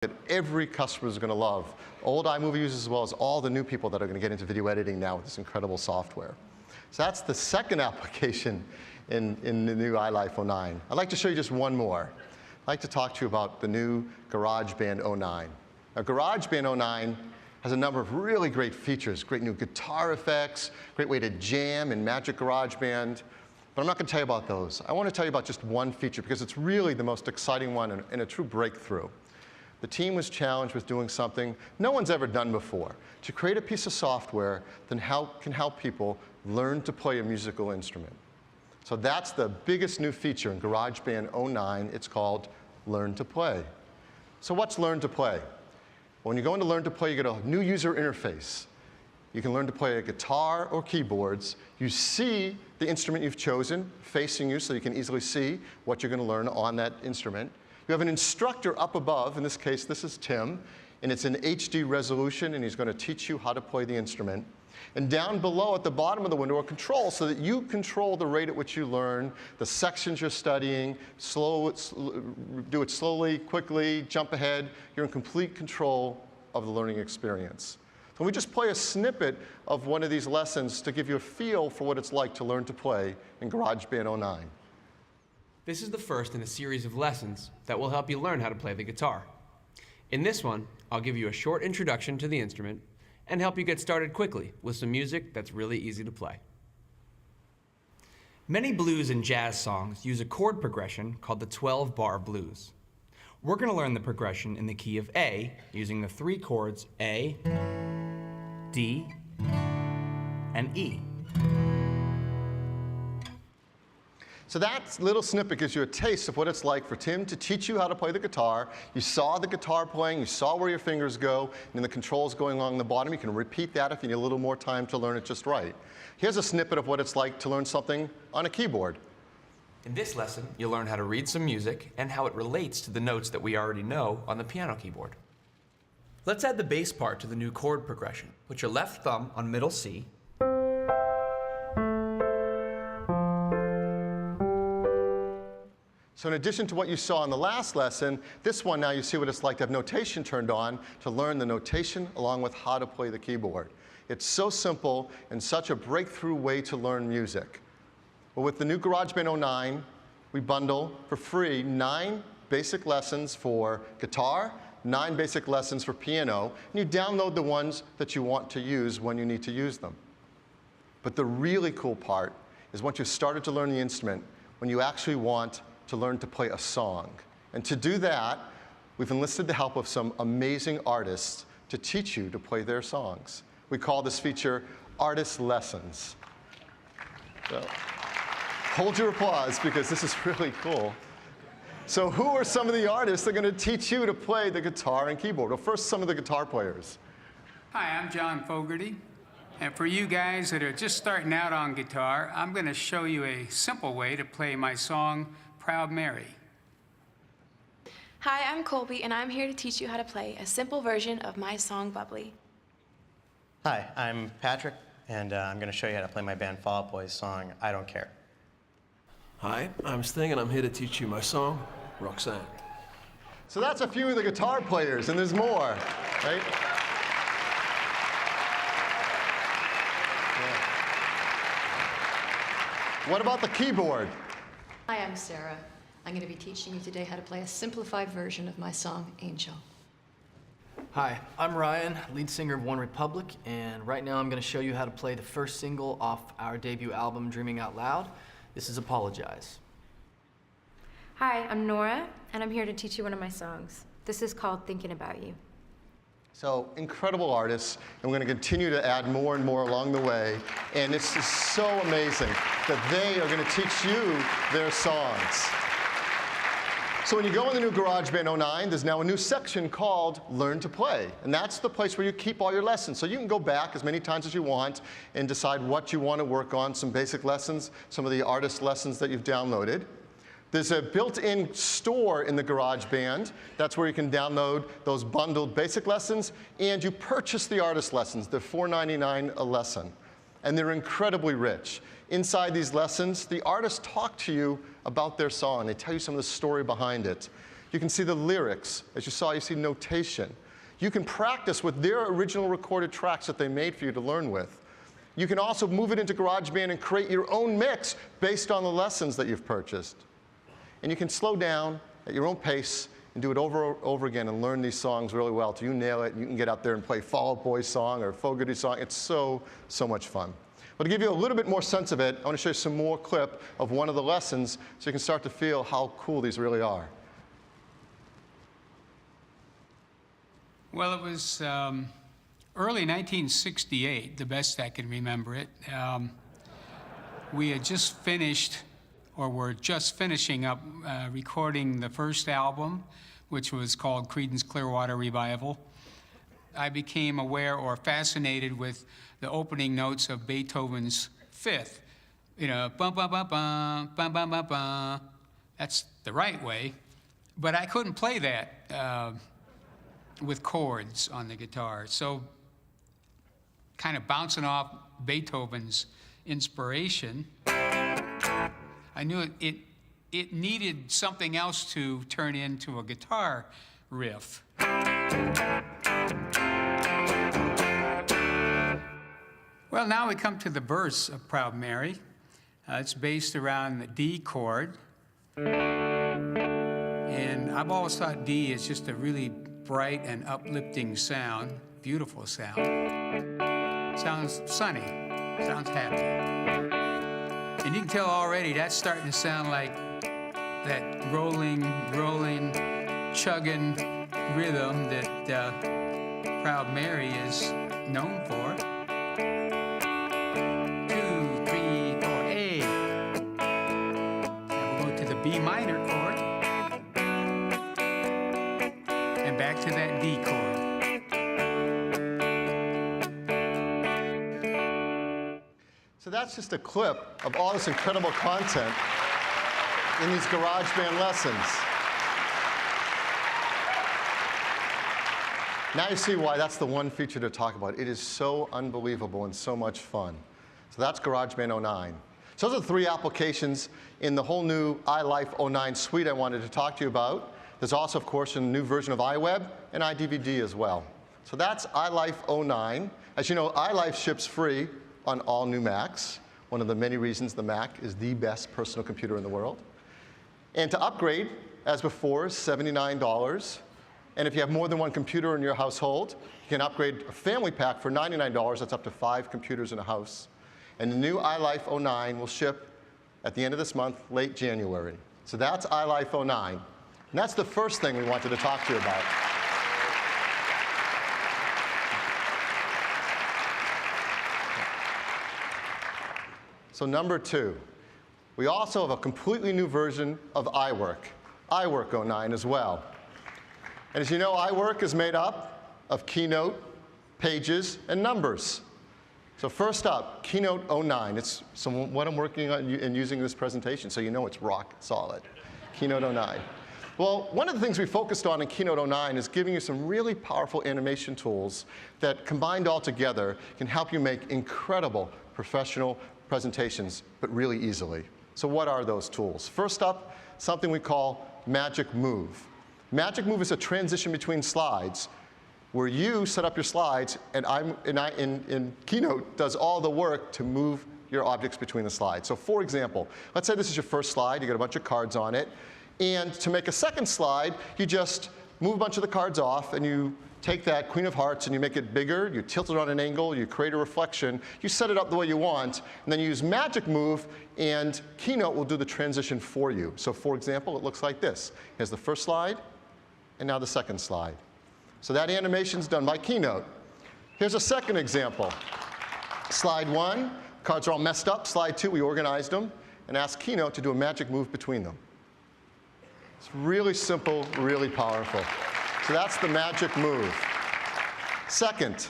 that every customer is going to love. Old iMovie users as well as all the new people that are going to get into video editing now with this incredible software. So that's the second application in the new iLife 09. I'd like to show you just one more. I'd like to talk to you about the new GarageBand 09. Now, GarageBand 09 has a number of really great features, great new guitar effects, great way to jam in Magic GarageBand. But I'm not going to tell you about those. I want to tell you about just one feature because it's really the most exciting one and a true breakthrough. The team was challenged with doing something no one's ever done before, to create a piece of software that can help people learn to play a musical instrument. So that's the biggest new feature in GarageBand 09. It's called Learn to Play. So what's Learn to Play? When you go into Learn to Play, you get a new user interface. You can learn to play a guitar or keyboards. You see the instrument you've chosen facing you so you can easily see what you're going to learn on that instrument. You have an instructor up above. In this case, this is Tim, and it's in HD resolution, and he's going to teach you how to play the instrument. And down below at the bottom of the window are controls so that you control the rate at which you learn, the sections you're studying, do it slowly, quickly, jump ahead. You're in complete control of the learning experience. So we just play a snippet of one of these lessons to give you a feel for what it's like to learn to play in GarageBand 09. This is the first in a series of lessons that will help you learn how to play the guitar. In this one, I'll give you a short introduction to the instrument and help you get started quickly with some music that's really easy to play. Many blues and jazz songs use a chord progression called the 12-bar blues. We're going to learn the progression in the key of A using the three chords A, D, and E. So that little snippet gives you a taste of what it's like for Tim to teach you how to play the guitar. You saw the guitar playing, you saw where your fingers go, and the controls going along the bottom. You can repeat that if you need a little more time to learn it just right. Here's a snippet of what it's like to learn something on a keyboard. In this lesson, you'll learn how to read some music and how it relates to the notes that we already know on the piano keyboard. Let's add the bass part to the new chord progression. Put your left thumb on middle C, so in addition to what you saw in the last lesson, this one now you see what it's like to have notation turned on to learn the notation along with how to play the keyboard. It's so simple and such a breakthrough way to learn music. But with the new GarageBand 09, we bundle for free 9 basic lessons for guitar, 9 basic lessons for piano, and you download the ones that you want to use when you need to use them. But the really cool part is once you've started to learn the instrument, when you actually want to learn to play a song. And to do that, we've enlisted the help of some amazing artists to teach you to play their songs. We call this feature Artist Lessons. So, hold your applause because this is really cool. So who are some of the artists that are going to teach you to play the guitar and keyboard? Well, first, some of the guitar players. Hi, I'm John Fogarty. And for you guys that are just starting out on guitar, I'm going to show you a simple way to play my song, Proud Mary. Hi, I'm Colby, and I'm here to teach you how to play a simple version of my song, Bubbly. Hi, I'm Patrick, and I'm going to show you how to play my band Fall Out Boy's song, I Don't Care. Hi, I'm Sting, and I'm here to teach you my song, Roxanne. So that's a few of the guitar players, and there's more, right? Yeah. What about the keyboard? Hi, I'm Sarah. I'm going to be teaching you today how to play a simplified version of my song, Angel. Hi, I'm Ryan, lead singer of One Republic, and right now I'm going to show you how to play the first single off our debut album, Dreaming Out Loud. This is Apologize. Hi, I'm Nora, and I'm here to teach you one of my songs. This is called Thinking About You. So incredible artists, and we're going to continue to add more and more along the way. And it's just so amazing that they are going to teach you their songs. So when you go in the new GarageBand 09, there's now a new section called Learn to Play. And that's the place where you keep all your lessons. So you can go back as many times as you want and decide what you want to work on, some basic lessons, some of the artist lessons that you've downloaded. There's a built-in store in the GarageBand. That's where you can download those bundled basic lessons, and you purchase the artist lessons. They're $4.99 a lesson, and they're incredibly rich. Inside these lessons, the artists talk to you about their song. They tell you some of the story behind it. You can see the lyrics. As you saw, you see notation. You can practice with their original recorded tracks that they made for you to learn with. You can also move it into GarageBand and create your own mix based on the lessons that you've purchased. And you can slow down at your own pace and do it over and over again and learn these songs really well till you nail it. You can get up there and play Fall Out Boy's song or Fogerty's song. It's so, so much fun. But to give you a little bit more sense of it, I want to show you some more clip of one of the lessons so you can start to feel how cool these really are. Well, it was early 1968, the best I can remember it. We had just finished, or were just finishing up recording the first album, which was called Creedence Clearwater Revival. I became aware or fascinated with the opening notes of Beethoven's Fifth. You know, bum bum bum bum bum bum bum bum. That's the right way, but I couldn't play that with chords on the guitar. So, kind of bouncing off Beethoven's inspiration, I knew it needed something else to turn into a guitar riff. Well, now we come to the verse of Proud Mary. It's based around the D chord. And I've always thought D is just a really bright and uplifting sound, beautiful sound. Sounds sunny, sounds happy. And you can tell already that's starting to sound like that rolling, chugging rhythm that Proud Mary is known for. 2, 3, 4, A. Now we'll go to the B minor chord. And back to that D chord. So that's just a clip of all this incredible content in these GarageBand lessons. Now you see why that's the one feature to talk about. It is so unbelievable and so much fun. So that's GarageBand 09. So those are the 3 applications in the whole new iLife 09 suite I wanted to talk to you about. There's also, of course, a new version of iWeb and iDVD as well. So that's iLife 09. As you know, iLife ships free on all new Macs. One of the many reasons the Mac is the best personal computer in the world. And to upgrade, as before, is $79. And if you have more than one computer in your household, you can upgrade a family pack for $99. That's up to 5 computers in a house. And the new iLife 09 will ship at the end of this month, late January. So that's iLife 09. And that's the first thing we wanted to talk to you about. So number 2, we also have a completely new version of iWork 09 as well. And as you know, iWork is made up of Keynote, Pages, and Numbers. So first up, Keynote 09. It's what I'm working on and using in this presentation, so you know it's rock solid. Keynote 09. Well, one of the things we focused on in Keynote 09 is giving you some really powerful animation tools that, combined all together, can help you make incredible professional presentations, but really easily. So what are those tools? First up, something we call Magic Move. Magic Move is a transition between slides where you set up your slides, and in Keynote does all the work to move your objects between the slides. So for example, let's say this is your first slide. You got a bunch of cards on it. And to make a second slide, you just move a bunch of the cards off, and you take that Queen of Hearts and you make it bigger, you tilt it on an angle, you create a reflection, you set it up the way you want, and then you use Magic Move, and Keynote will do the transition for you. So for example, it looks like this. Here's the first slide, and now the second slide. So that animation's done by Keynote. Here's a second example. Slide 1, cards are all messed up. Slide 2, we organized them, and asked Keynote to do a magic move between them. It's really simple, really powerful. So that's the Magic Move. Second,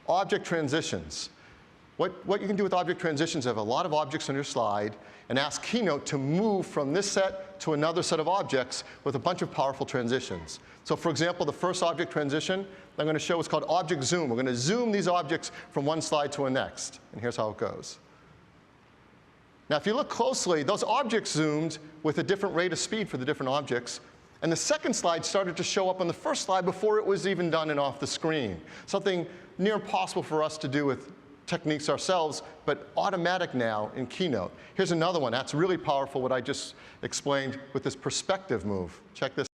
object transitions. What you can do with object transitions, you have a lot of objects on your slide, and ask Keynote to move from this set to another set of objects with a bunch of powerful transitions. So for example, the first object transition I'm going to show is called Object Zoom. We're going to zoom these objects from one slide to the next. And here's how it goes. Now, if you look closely, those objects zoomed with a different rate of speed for the different objects. And the second slide started to show up on the first slide before it was even done and off the screen. Something near impossible for us to do with techniques ourselves, but automatic now in Keynote. Here's another one that's really powerful, what I just explained with this perspective move. Check this